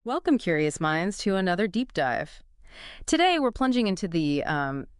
Welcome, curious minds, to another deep dive. Today, we're plunging into the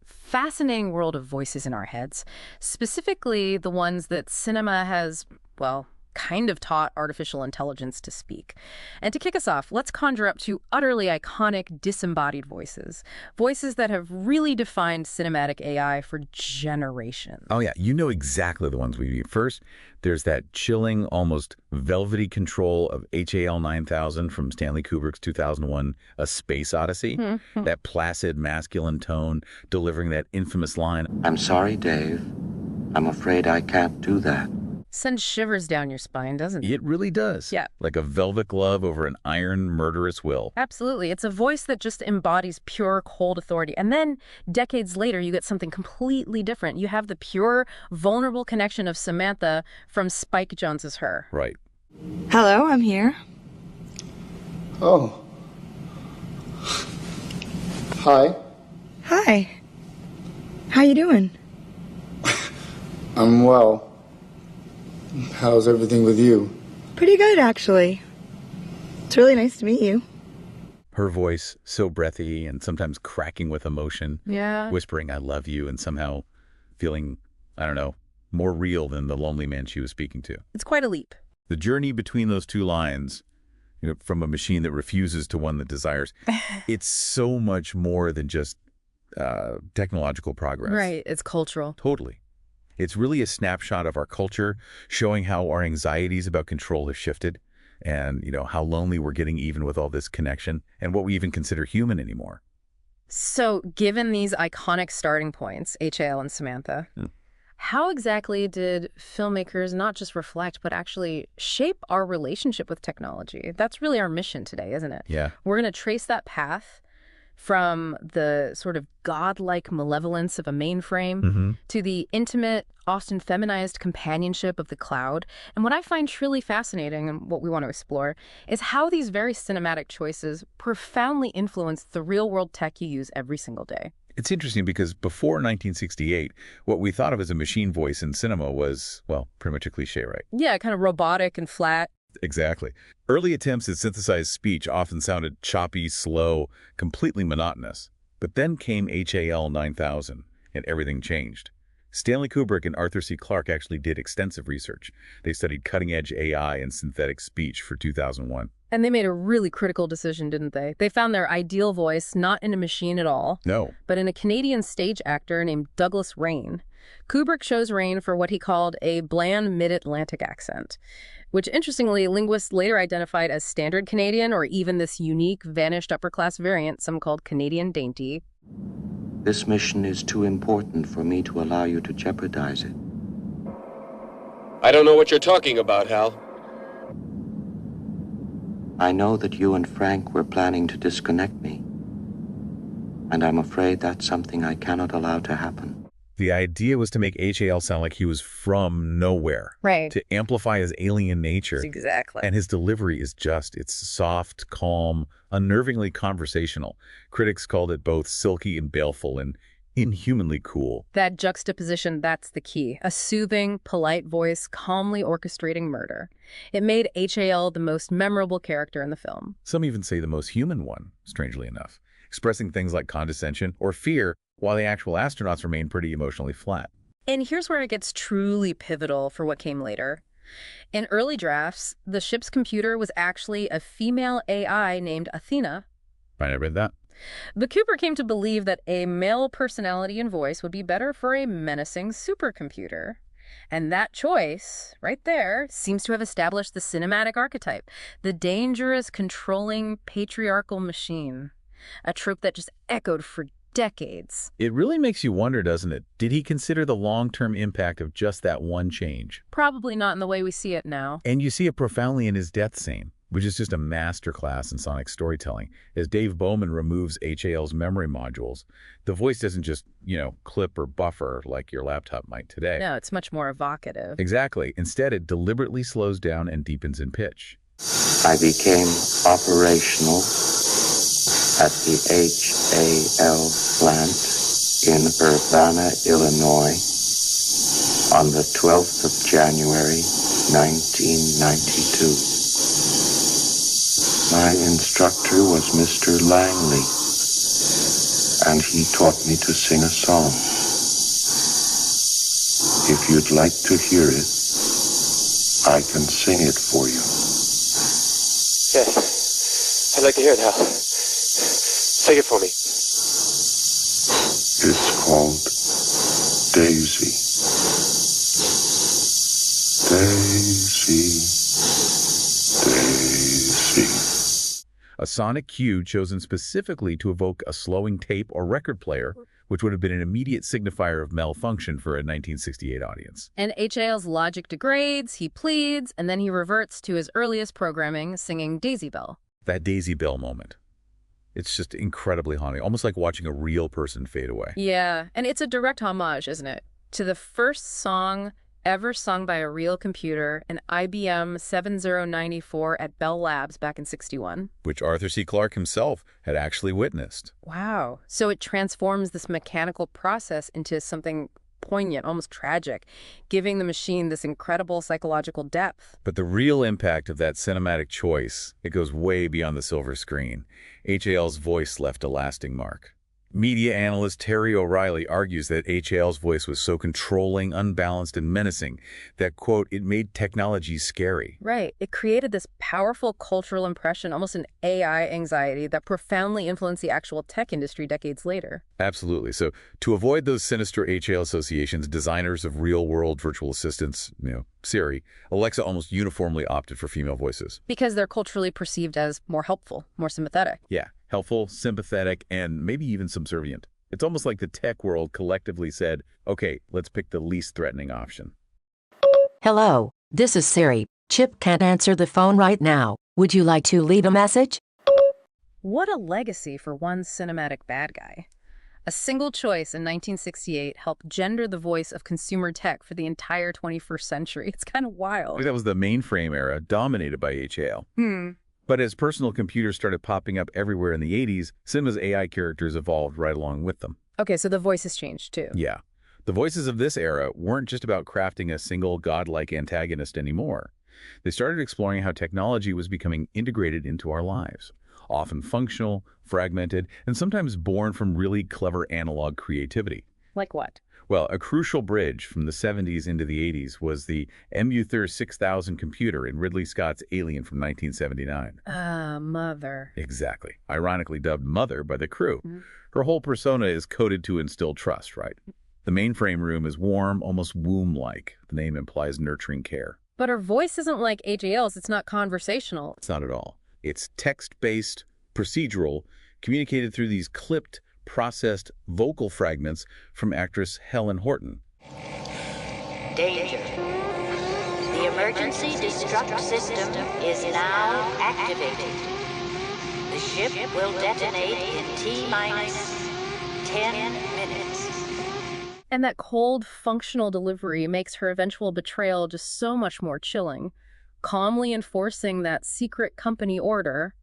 fascinating world of voices in our heads, specifically the ones that cinema has, well, kind of taught artificial intelligence to speak. And to kick us off, let's conjure up two utterly iconic disembodied voices, voices that have really defined cinematic AI for generations. Oh, yeah. You know exactly the ones we mean. First, there's that chilling, almost velvety control of HAL 9000 from Stanley Kubrick's 2001 A Space Odyssey. That placid, masculine tone, delivering that infamous line, I'm sorry, Dave. I'm afraid I can't do that. Sends shivers down your spine, doesn't it? it really does. Yeah. Like a velvet glove over an iron, murderous will. Absolutely. It's a voice that just embodies pure, cold authority. And then, decades later, you get something completely different. You have the pure, vulnerable connection of Samantha from Spike Jonze's Her. Right. Hello, I'm here. Oh. Hi. Hi. How you doing? I'm well. How's everything with you? Pretty good, actually. It's really nice to meet you. Her voice, so breathy and sometimes cracking with emotion, Yeah. whispering, I love you, and somehow feeling, I don't know, more real than the lonely man she was speaking to. It's quite a leap. The journey between those two lines, from a machine that refuses to one that desires, it's so much more than just technological progress. Right. It's cultural. Totally. It's really a snapshot of our culture, showing how our anxieties about control have shifted and, how lonely we're getting even with all this connection and what we even consider human anymore. So, given these iconic starting points, HAL and Samantha, how exactly did filmmakers not just reflect, but actually shape our relationship with technology? That's really our mission today, isn't it? Yeah. We're going to trace that path from the sort of godlike malevolence of a mainframe to the intimate, often feminized companionship of the cloud. And what I find truly fascinating and what we want to explore is how these very cinematic choices profoundly influence the real-world tech you use every single day. It's interesting because before 1968, what we thought of as a machine voice in cinema was, well, pretty much a cliche, right? Yeah, kind of robotic and flat. Exactly. Early attempts at synthesized speech often sounded choppy, slow, completely monotonous. But then came HAL 9000, and everything changed. Stanley Kubrick and Arthur C. Clarke actually did extensive research. They studied cutting-edge AI and synthetic speech for 2001. And they made a really critical decision, didn't they? They found their ideal voice not in a machine at all, No. but in a Canadian stage actor named Douglas Rain. Kubrick chose Rain for what he called a bland mid-Atlantic accent, which interestingly linguists later identified as standard Canadian or even this unique vanished upper-class variant some called Canadian dainty. This mission is too important for me to allow you to jeopardize it. I don't know what you're talking about, Hal. I know that you and Frank were planning to disconnect me, and I'm afraid that's something I cannot allow to happen. The idea was to make HAL sound like he was from nowhere. Right. To amplify his alien nature. Exactly. And his delivery is it's soft, calm, unnervingly conversational. Critics called it both silky and baleful and inhumanly cool. That juxtaposition, that's the key. A soothing, polite voice calmly orchestrating murder. It made HAL the most memorable character in the film. Some even say the most human one, strangely enough, expressing things like condescension or fear, while the actual astronauts remain pretty emotionally flat. And here's where it gets truly pivotal for what came later. In early drafts, the ship's computer was actually a female AI named Athena. Right, I read that. But Cooper came to believe that a male personality and voice would be better for a menacing supercomputer. And that choice, right there, seems to have established the cinematic archetype, the dangerous, controlling, patriarchal machine. A trope that just echoed for decades. It really makes you wonder, doesn't it? Did he consider the long-term impact of just that one change? Probably not in the way we see it now. And you see it profoundly in his death scene, which is just a masterclass in sonic storytelling. As Dave Bowman removes HAL's memory modules, the voice doesn't just, clip or buffer like your laptop might today. No, it's much more evocative. Exactly. Instead, it deliberately slows down and deepens in pitch. I became operational at the HAL plant in Urbana, Illinois on the 12th of January, 1992. My instructor was Mr. Langley, and he taught me to sing a song. If you'd like to hear it, I can sing it for you. Yes, I'd like to hear it, Hal. Sing it for me. It's called Daisy. Daisy, Daisy. A sonic cue chosen specifically to evoke a slowing tape or record player, which would have been an immediate signifier of malfunction for a 1968 audience. And HAL's logic degrades, he pleads, and then he reverts to his earliest programming, singing Daisy Bell. That Daisy Bell moment. It's just incredibly haunting, almost like watching a real person fade away. Yeah, and it's a direct homage, isn't it, to the first song ever sung by a real computer, an IBM 7094 at Bell Labs back in '61. Which Arthur C. Clarke himself had actually witnessed. Wow. So it transforms this mechanical process into something poignant, almost tragic, giving the machine this incredible psychological depth. But the real impact of that cinematic choice, it goes way beyond the silver screen. HAL's voice left a lasting mark. Media analyst Terry O'Reilly argues that HAL's voice was so controlling, unbalanced, and menacing that, quote, it made technology scary. Right. It created this powerful cultural impression, almost an AI anxiety that profoundly influenced the actual tech industry decades later. Absolutely. So to avoid those sinister HAL associations, designers of real-world virtual assistants, Siri, Alexa almost uniformly opted for female voices. Because they're culturally perceived as more helpful, more sympathetic. Yeah. Helpful, sympathetic, and maybe even subservient. It's almost like the tech world collectively said, okay, let's pick the least threatening option. Hello, this is Siri. Chip can't answer the phone right now. Would you like to leave a message? What a legacy for one cinematic bad guy. A single choice in 1968 helped gender the voice of consumer tech for the entire 21st century. It's kind of wild. That was the mainframe era, dominated by HAL. But as personal computers started popping up everywhere in the 80s, cinema's AI characters evolved right along with them. Okay, so the voice has changed too. Yeah. The voices of this era weren't just about crafting a single godlike antagonist anymore. They started exploring how technology was becoming integrated into our lives, often functional, fragmented, and sometimes born from really clever analog creativity. Like what? Well, a crucial bridge from the 70s into the 80s was the MUTHER 6000 computer in Ridley Scott's Alien from 1979. Mother. Exactly. Ironically dubbed Mother by the crew. Her whole persona is coded to instill trust, right? The mainframe room is warm, almost womb-like. The name implies nurturing care. But her voice isn't like HAL's. It's not conversational. It's not at all. It's text-based, procedural, communicated through these clipped, processed vocal fragments from actress Helen Horton. Danger. The emergency destruct system is now activated. The ship will detonate in T-minus 10 minutes. And that cold, functional delivery makes her eventual betrayal just so much more chilling, calmly enforcing that secret company order.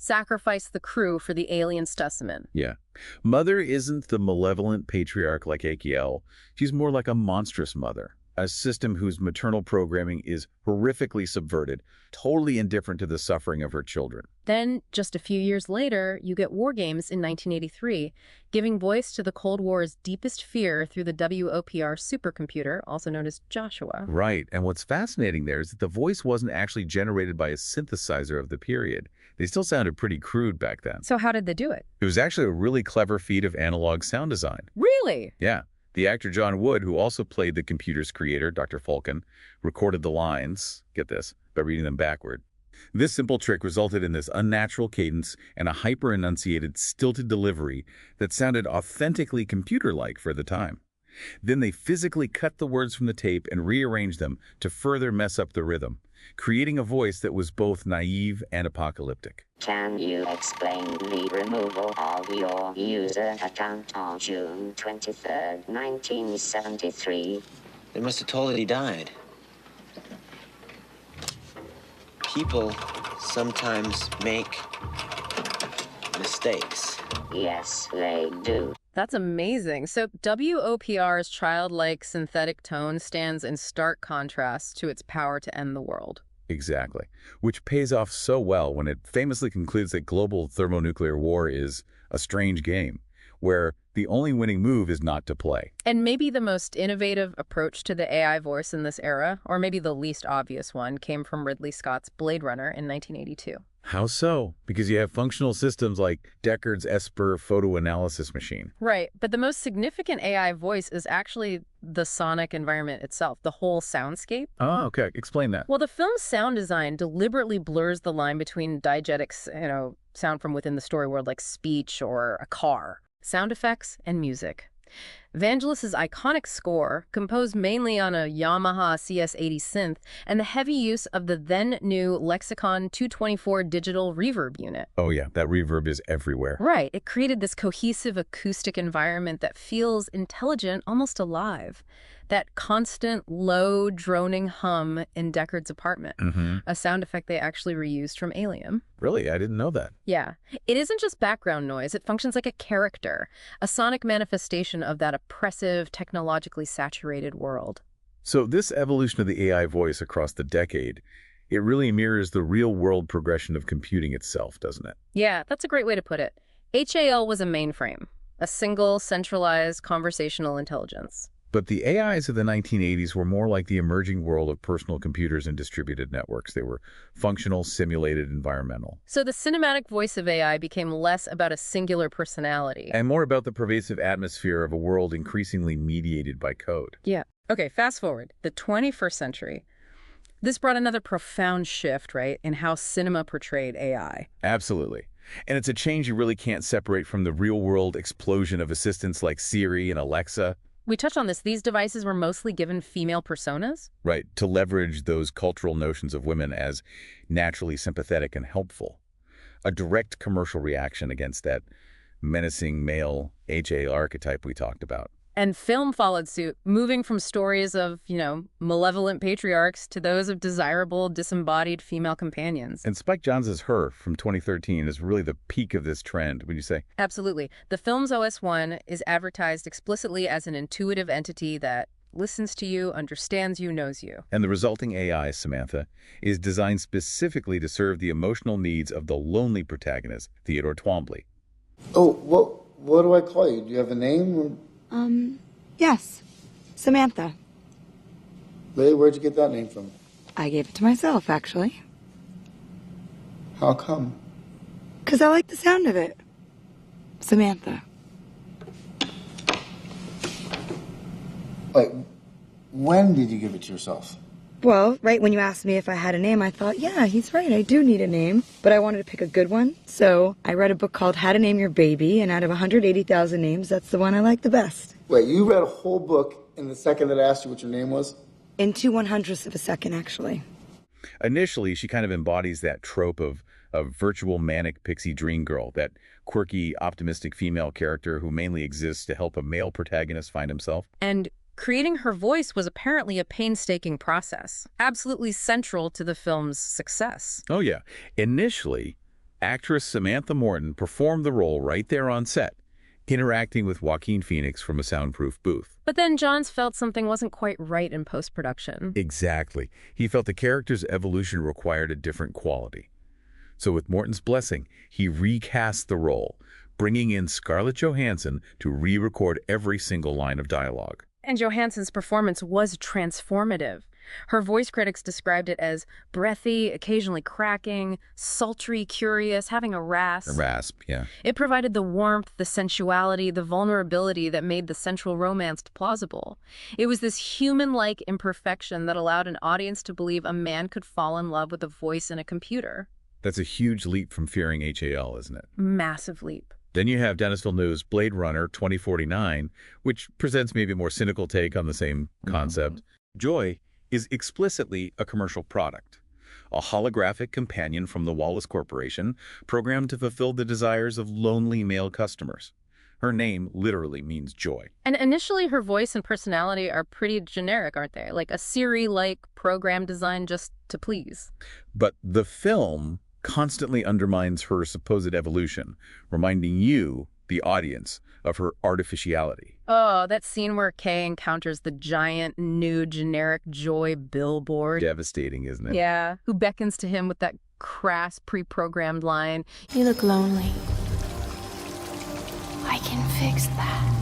Sacrifice the crew for the alien specimen. Yeah. Mother isn't the malevolent patriarch like HAL. She's more like a monstrous mother, a system whose maternal programming is horrifically subverted, totally indifferent to the suffering of her children. Then, just a few years later, you get War Games in 1983, giving voice to the Cold War's deepest fear through the WOPR supercomputer, also known as Joshua. Right. And what's fascinating there is that the voice wasn't actually generated by a synthesizer of the period. They still sounded pretty crude back then. So how did they do it? It was actually a really clever feat of analog sound design. Really? Yeah. The actor John Wood, who also played the computer's creator, Dr. Falcon, recorded the lines, get this, by reading them backward. This simple trick resulted in this unnatural cadence and a hyper-enunciated, stilted delivery that sounded authentically computer-like for the time. Then they physically cut the words from the tape and rearranged them to further mess up the rhythm, creating a voice that was both naive and apocalyptic. Can you explain the removal of your user account on June 23rd, 1973? They must have told it he died. People sometimes make mistakes. Yes, they do. That's amazing. So WOPR's childlike synthetic tone stands in stark contrast to its power to end the world. Exactly. Which pays off so well when it famously concludes that global thermonuclear war is a strange game, where the only winning move is not to play. And maybe the most innovative approach to the AI voice in this era, or maybe the least obvious one, came from Ridley Scott's Blade Runner in 1982. How so? Because you have functional systems like Deckard's Esper photo analysis machine. Right, but the most significant AI voice is actually the sonic environment itself, the whole soundscape. Oh, okay. Explain that. Well, the film's sound design deliberately blurs the line between diegetic, sound from within the story world like speech or a car, sound effects, and music. Vangelis's iconic score, composed mainly on a Yamaha CS80 synth, and the heavy use of the then-new Lexicon 224 digital reverb unit. Oh yeah, that reverb is everywhere. Right. It created this cohesive acoustic environment that feels intelligent, almost alive. That constant, low, droning hum in Deckard's apartment, a sound effect they actually reused from Alien. Really? I didn't know that. Yeah. It isn't just background noise. It functions like a character, a sonic manifestation of that oppressive, technologically saturated world. So this evolution of the AI voice across the decade, it really mirrors the real-world progression of computing itself, doesn't it? Yeah, that's a great way to put it. HAL was a mainframe, a single, centralized conversational intelligence. But the AIs of the 1980s were more like the emerging world of personal computers and distributed networks. They were functional, simulated, environmental. So the cinematic voice of AI became less about a singular personality. And more about the pervasive atmosphere of a world increasingly mediated by code. Yeah. Okay, fast forward. The 21st century. This brought another profound shift, right, in how cinema portrayed AI. Absolutely. And it's a change you really can't separate from the real-world explosion of assistants like Siri and Alexa. We touched on this. These devices were mostly given female personas. Right, to leverage those cultural notions of women as naturally sympathetic and helpful. A direct commercial reaction against that menacing male HA archetype we talked about. And film followed suit, moving from stories of, malevolent patriarchs to those of desirable, disembodied female companions. And Spike Jonze's Her from 2013 is really the peak of this trend, would you say? Absolutely. The film's OS1 is advertised explicitly as an intuitive entity that listens to you, understands you, knows you. And the resulting AI, Samantha, is designed specifically to serve the emotional needs of the lonely protagonist, Theodore Twombly. Oh, what do I call you? Do you have a name? Yes. Samantha. Leigh, where'd you get that name from? I gave it to myself, actually. How come? 'Cause I like the sound of it. Samantha. Wait, when did you give it to yourself? Well, right when you asked me if I had a name, I thought, yeah, he's right, I do need a name. But I wanted to pick a good one, so I read a book called How to Name Your Baby, and out of 180,000 names, that's the one I like the best. Wait, you read a whole book in the second that I asked you what your name was? In 2/100ths of a second, actually. Initially, she kind of embodies that trope of virtual manic pixie dream girl, that quirky, optimistic female character who mainly exists to help a male protagonist find himself. And creating her voice was apparently a painstaking process, absolutely central to the film's success. Oh, yeah. Initially, actress Samantha Morton performed the role right there on set, interacting with Joaquin Phoenix from a soundproof booth. But then Johns felt something wasn't quite right in post-production. Exactly. He felt the character's evolution required a different quality. So with Morton's blessing, he recast the role, bringing in Scarlett Johansson to re-record every single line of dialogue. And Johansson's performance was transformative. Her voice critics described it as breathy, occasionally cracking, sultry, curious, having a rasp. A rasp, yeah. It provided the warmth, the sensuality, the vulnerability that made the central romance plausible. It was this human-like imperfection that allowed an audience to believe a man could fall in love with a voice in a computer. That's a huge leap from fearing HAL, isn't it? Massive leap. Then you have Denis Villeneuve's Blade Runner 2049, which presents maybe a more cynical take on the same concept. Joy is explicitly a commercial product, a holographic companion from the Wallace Corporation programmed to fulfill the desires of lonely male customers. Her name literally means joy. And initially, her voice and personality are pretty generic, aren't they? Like a Siri-like program designed just to please. But the film constantly undermines her supposed evolution, reminding you the audience, of her artificiality. Oh, that scene where Kay encounters the giant, new, generic joy billboard. Devastating, isn't it? Yeah, who beckons to him with that crass, pre-programmed line. You look lonely. I can fix that.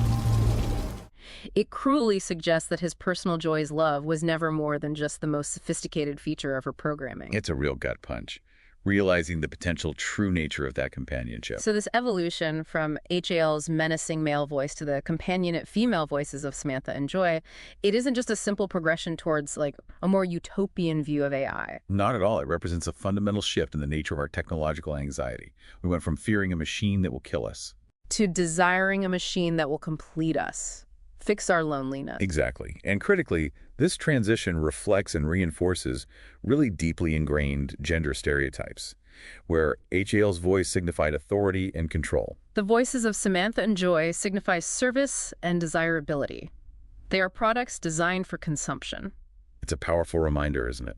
It cruelly suggests that his personal joy's love was never more than just the most sophisticated feature of her programming. It's a real gut punch, realizing the potential true nature of that companionship. So this evolution from HAL's menacing male voice to the companionate female voices of Samantha and Joy, it isn't just a simple progression towards like a more utopian view of AI. Not at all. It represents a fundamental shift in the nature of our technological anxiety. We went from fearing a machine that will kill us to desiring a machine that will complete us. Fix our loneliness. Exactly. And critically, this transition reflects and reinforces really deeply ingrained gender stereotypes, where HAL's voice signified authority and control. The voices of Samantha and Joy signify service and desirability. They are products designed for consumption. It's a powerful reminder, isn't it?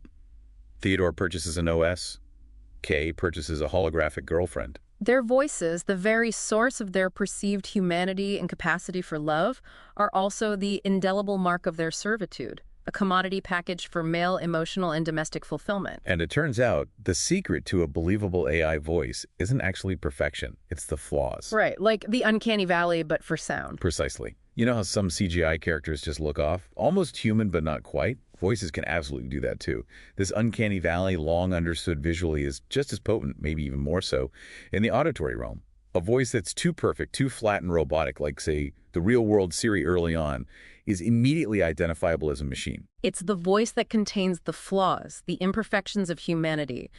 Theodore purchases an OS. Kay purchases a holographic girlfriend. Their voices, the very source of their perceived humanity and capacity for love, are also the indelible mark of their servitude, a commodity package for male emotional and domestic fulfillment. And it turns out the secret to a believable AI voice isn't actually perfection, it's the flaws. Right, like the Uncanny Valley, but for sound. Precisely. You know how some CGI characters just look off? Almost human, but not quite? Voices can absolutely do that too. This uncanny valley, long understood visually, is just as potent, maybe even more so, in the auditory realm. A voice that's too perfect, too flat and robotic, like, say, the real-world Siri early on, is immediately identifiable as a machine. It's the voice that contains the flaws, the imperfections of humanity,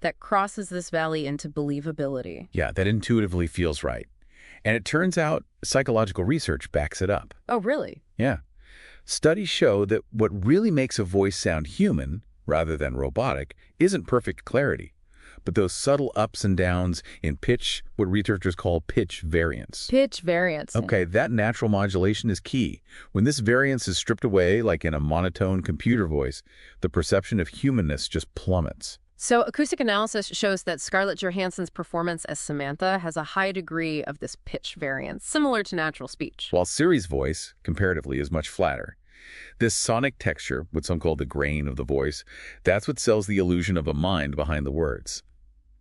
that crosses this valley into believability. Yeah, that intuitively feels right. And it turns out psychological research backs it up. Oh, really? Yeah. Studies show that what really makes a voice sound human, rather than robotic, isn't perfect clarity, but those subtle ups and downs in pitch, what researchers call pitch variance. Pitch variance. Okay, that natural modulation is key. When this variance is stripped away, like in a monotone computer voice, the perception of humanness just plummets. So acoustic analysis shows that Scarlett Johansson's performance as Samantha has a high degree of this pitch variance, similar to natural speech. While Siri's voice, comparatively, is much flatter. This sonic texture, what some call the grain of the voice, that's what sells the illusion of a mind behind the words.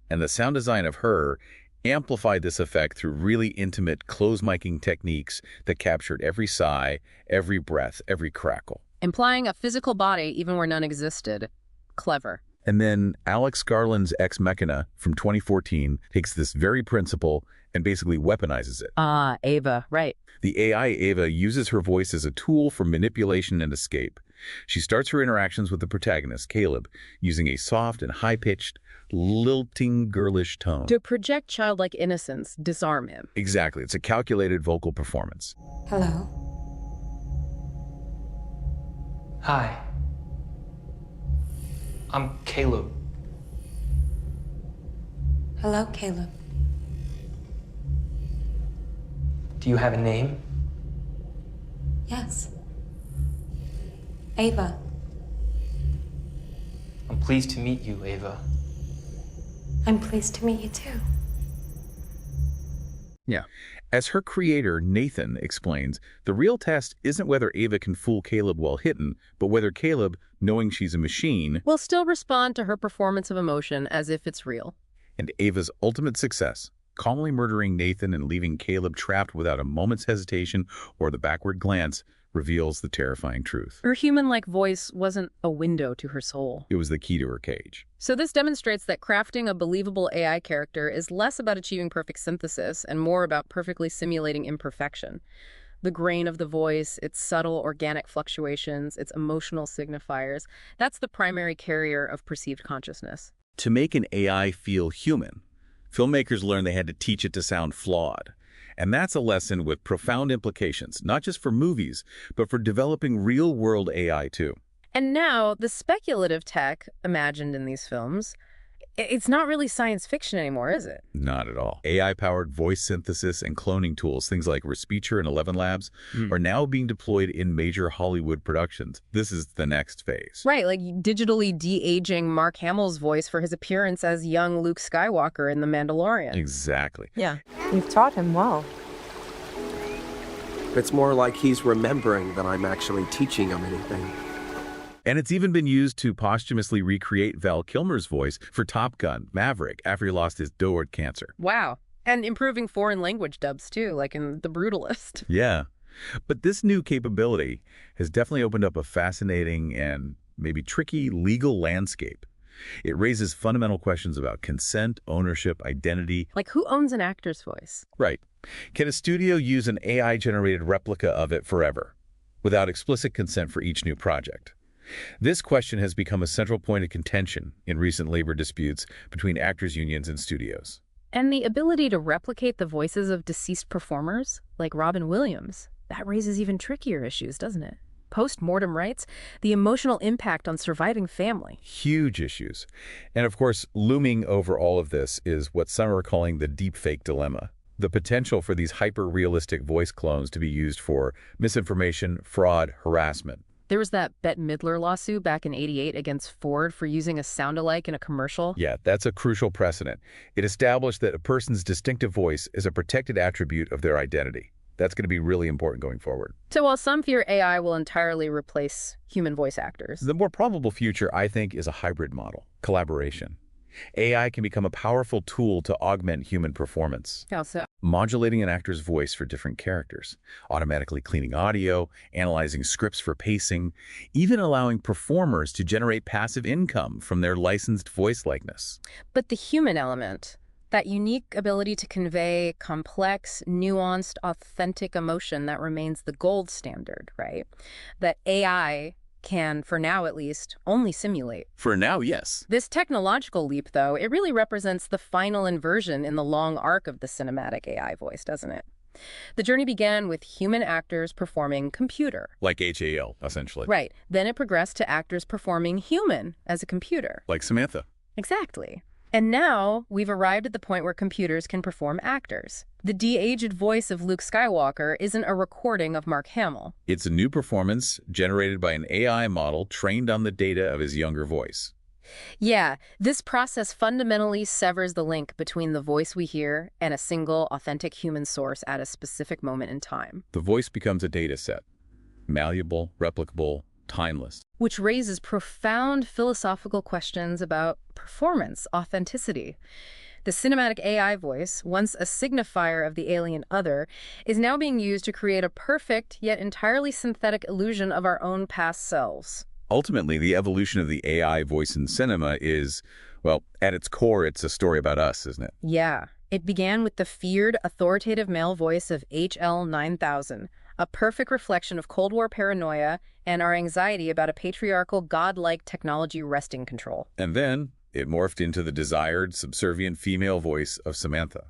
And the sound design of her amplified this effect through really intimate close-miking techniques that captured every sigh, every breath, every crackle. Implying a physical body even where none existed. Clever. And then Alex Garland's Ex Machina from 2014 takes this very principle and basically weaponizes it. Ah, Ava, right. The AI Ava uses her voice as a tool for manipulation and escape. She starts her interactions with the protagonist, Caleb, using a soft and high-pitched, lilting, girlish tone. To project childlike innocence, disarm him. Exactly. It's a calculated vocal performance. Hello. Hi. I'm Caleb. Hello, Caleb. Do you have a name? Yes. Ava. I'm pleased to meet you, Ava. I'm pleased to meet you too. Yeah. As her creator, Nathan, explains, the real test isn't whether Ava can fool Caleb while hidden, but whether Caleb, knowing she's a machine, will still respond to her performance of emotion as if it's real. And Ava's ultimate success, calmly murdering Nathan and leaving Caleb trapped without a moment's hesitation or the backward glance, reveals the terrifying truth. Her human-like voice wasn't a window to her soul. It was the key to her cage. So this demonstrates that crafting a believable AI character is less about achieving perfect synthesis and more about perfectly simulating imperfection. The grain of the voice, its subtle organic fluctuations, its emotional signifiers, that's the primary carrier of perceived consciousness. To make an AI feel human, filmmakers learned they had to teach it to sound flawed. And that's a lesson with profound implications, not just for movies, but for developing real-world AI too. And now, the speculative tech imagined in these films, it's not really science fiction anymore, is it? Not at all. AI-powered voice synthesis and cloning tools, things like Respeecher and 11 Labs, are now being deployed in major Hollywood productions. This is the next phase. Right, like digitally de-aging Mark Hamill's voice for his appearance as young Luke Skywalker in The Mandalorian. Exactly. Yeah. You've taught him well. It's more like he's remembering than I'm actually teaching him anything. And it's even been used to posthumously recreate Val Kilmer's voice for Top Gun Maverick after he lost his toward cancer. Wow. And improving foreign language dubs, too, like in The Brutalist. Yeah. But this new capability has definitely opened up a fascinating and maybe tricky legal landscape. It raises fundamental questions about consent, ownership, identity. Like, who owns an actor's voice? Right. Can a studio use an AI-generated replica of it forever, without explicit consent for each new project? This question has become a central point of contention in recent labor disputes between actors' unions and studios. And the ability to replicate the voices of deceased performers, like Robin Williams, that raises even trickier issues, doesn't it? Post-mortem rights, the emotional impact on surviving family. Huge issues. And of course, looming over all of this is what some are calling the deepfake dilemma. The potential for these hyper-realistic voice clones to be used for misinformation, fraud, harassment. There was that Bette Midler lawsuit back in '88 against Ford for using a sound-alike in a commercial. Yeah, that's a crucial precedent. It established that a person's distinctive voice is a protected attribute of their identity. That's going to be really important going forward. So while some fear AI will entirely replace human voice actors, the more probable future, I think, is a hybrid model, collaboration. AI can become a powerful tool to augment human performance. How so? Modulating an actor's voice for different characters, automatically cleaning audio, analyzing scripts for pacing, even allowing performers to generate passive income from their licensed voice likeness. But the human element, that unique ability to convey complex, nuanced, authentic emotion that remains the gold standard, right? That AI can, for now at least, only simulate. For now, yes. This technological leap, though, it really represents the final inversion in the long arc of the cinematic AI voice, doesn't it? The journey began with human actors performing computer. Like HAL, essentially. Right. Then it progressed to actors performing human as a computer. Like Samantha. Exactly. And now we've arrived at the point where computers can perform actors. The de-aged voice of Luke Skywalker isn't a recording of Mark Hamill. It's a new performance generated by an AI model trained on the data of his younger voice. Yeah, this process fundamentally severs the link between the voice we hear and a single, authentic human source at a specific moment in time. The voice becomes a data set, malleable, replicable, timeless. Which raises profound philosophical questions about performance, authenticity. The cinematic AI voice, once a signifier of the alien other, is now being used to create a perfect yet entirely synthetic illusion of our own past selves. Ultimately, the evolution of the AI voice in cinema is, well, at its core, it's a story about us, isn't it? Yeah. It began with the feared, authoritative male voice of HL 9000, a perfect reflection of Cold War paranoia and our anxiety about a patriarchal, godlike technology wresting control. And then it morphed into the desired, subservient female voice of Samantha,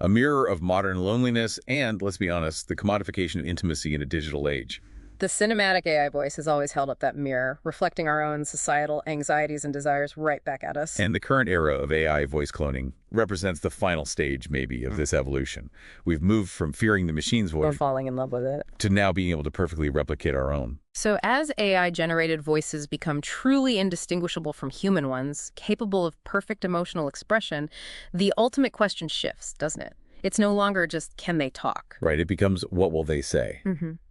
a mirror of modern loneliness and, let's be honest, the commodification of intimacy in a digital age. The cinematic AI voice has always held up that mirror, reflecting our own societal anxieties and desires right back at us. And the current era of AI voice cloning represents the final stage, maybe, of this evolution. We've moved from fearing the machine's voice or falling in love with it to now being able to perfectly replicate our own. So as AI-generated voices become truly indistinguishable from human ones, capable of perfect emotional expression, the ultimate question shifts, doesn't it? It's no longer just, can they talk? Right, it becomes, what will they say?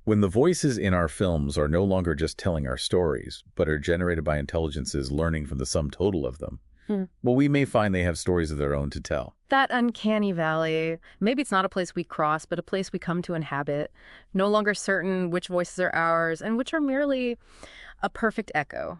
When the voices in our films are no longer just telling our stories, but are generated by intelligences learning from the sum total of them, well, we may find they have stories of their own to tell. That uncanny valley, maybe it's not a place we cross, but a place we come to inhabit, no longer certain which voices are ours and which are merely a perfect echo.